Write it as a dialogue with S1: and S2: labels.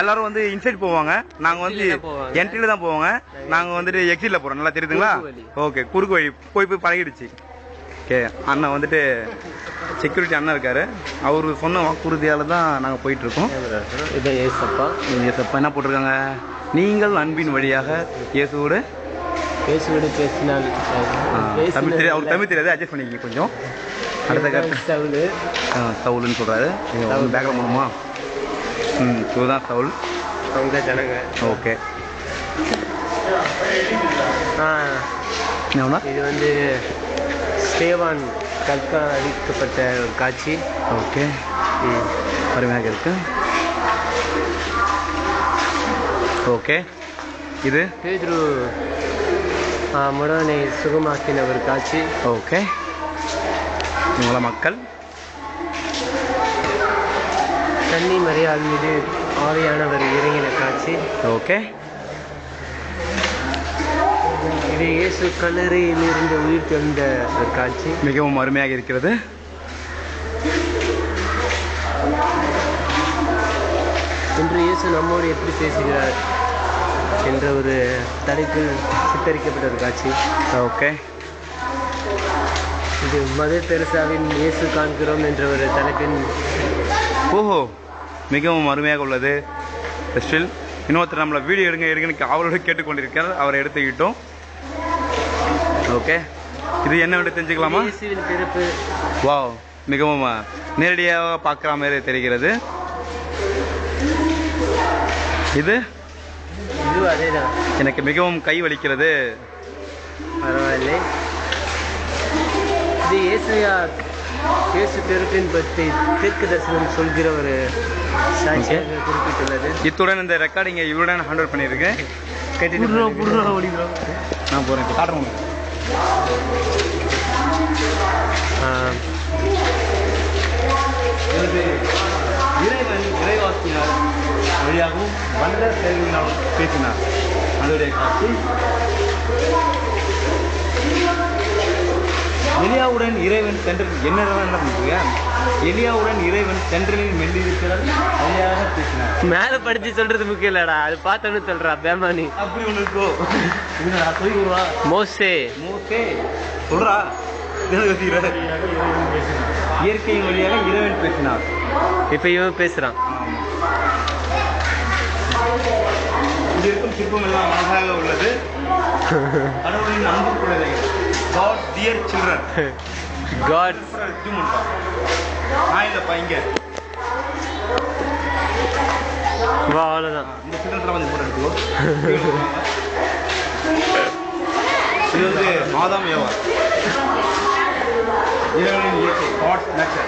S1: எல்லாரும் வந்து இன்சைட் போவாங்க, நாங்க வந்து என்ட்ரியில தான் போவாங்க. நாங்க வந்துட்டு எக்ஸிட்ல போறோம். நல்லா தெரியுதுங்களா? ஓகே, குறுக்கு வழி போய் பழகிடுச்சு. ஓகே, அண்ணன் வந்துட்டு செக்யூரிட்டி அண்ணன் இருக்காரு. அவரு சொன்ன வாக்குறுதியால தான் நாங்க போயிட்டு இருக்கோம்.
S2: இதான் ஏசப்பா.
S1: ஏசப்பா என்ன போட்டிருக்காங்க? நீங்கள் அன்பின் வழியாக இயேசுவோடு
S2: பேசினால்
S1: தமிழ் தெரியாது, அவருக்கு தமிழ் தெரியாது, அட்ஜஸ்ட் பண்ணிக்க கொஞ்சம். அடுத்த கருத்து சவுலுன்னு சொல்றாரு. பேக்கில் போகணுமா? இதுதான் சவுல்,
S2: அவங்க தான் ஜனங்க.
S1: ஓகே.
S2: இது வந்து ஸ்டேவான் கற்கால் அடிக்கப்பட்ட ஒரு காட்சி.
S1: ஓகே, அருமையாக இருக்கு. ஓகே, இது
S2: பேதுரு முடவனை சுகமாக்கின ஒரு காட்சி.
S1: ஓகே, இவங்கள மக்கள்.
S2: கன்னி மரியாள் மீது ஆவியானவர் இறங்கின காட்சி.
S1: ஓகே,
S2: இது இயேசு கல்லறையிலிருந்து உயிர் தெழுந்த ஒரு காட்சி.
S1: மிகவும் அருமையாக இருக்கிறது.
S2: இன்று இயேசு நம்மோடு எப்படி பேசுகிறார் என்ற ஒரு தலைப்பில் சித்தரிக்கப்பட்ட ஒரு காட்சி.
S1: ஓகே,
S2: இது மதர் தெரசாவின் இயேசு காண்கிறோம் என்ற ஒரு தலைப்பின்.
S1: ஓஹோ, மிகவும் அருமையாக உள்ளது. ஸ்டில் இன்னொருத்தர் நம்மளை வீடியோ எடுங்கன்னு அவரோட கேட்டுக்கொண்டிருக்கார். அவரை எடுத்துக்கிட்டோம். ஓகே, இது என்ன விட தெரிஞ்சுக்கலாமா?
S2: இயேசுவின் பிறப்பு.
S1: வாவ், மிகவும் நேரடியாக பார்க்குற மாதிரி தெரிகிறது. இது
S2: அதே தான்.
S1: எனக்கு மிகவும் கை வலிக்கிறது.
S2: பரவாயில்லை. இது இயேசு பிறப்பின் பற்றி தீர்க்க தரிசனம் சொல்கிற ஒரு சாட்சியாக குறிப்பிட்டுள்ளது.
S1: இத்துடன் இந்த ரெக்கார்டிங்கை இவருடன் ஹேண்டில் பண்ணியிருக்கேன். நான் போகிறேன், இப்போ காட்டுறேன். இறைவன் இறைவாக்கினார் வழியாகவும் வந்த செயல்களாலும் பேசினார். அதோடைய காட்சி. எலியாவுடன் இறைவன் சென்றில் என்ன எலியாவுடன் இறைவன் சென்றிலில் மெல்லிருக்கிறார் வழியாக பேசினார்.
S2: மேல படிச்சு சொல்றது முக்கியம் இல்லடா, அது பார்த்தோன்னு சொல்றா பேமானி.
S1: அப்படி ஒன்று இருக்கோ? சொல்லிடுவா.
S2: மோசே
S1: சொல்றா. இயற்கையின் வழியாக இறைவன் பேசினார்.
S2: இப்ப இவன் பேசுறான்.
S1: இங்க இருக்கும் சிற்பம் எல்லாம் அழகாக உள்ளது. கடவுளின் அன்பு குழந்தைகள். God dear children.
S2: God.
S1: நான் இல்லப்பா இங்க.
S2: வா, அவ்வளவுதான்.
S1: இந்த சித்திரத்துல வந்து போட்டு எடுத்துக்கோ. இது வந்து ஆதாம் ஏவாள். இறைவனின் இயற்கை, God's nature.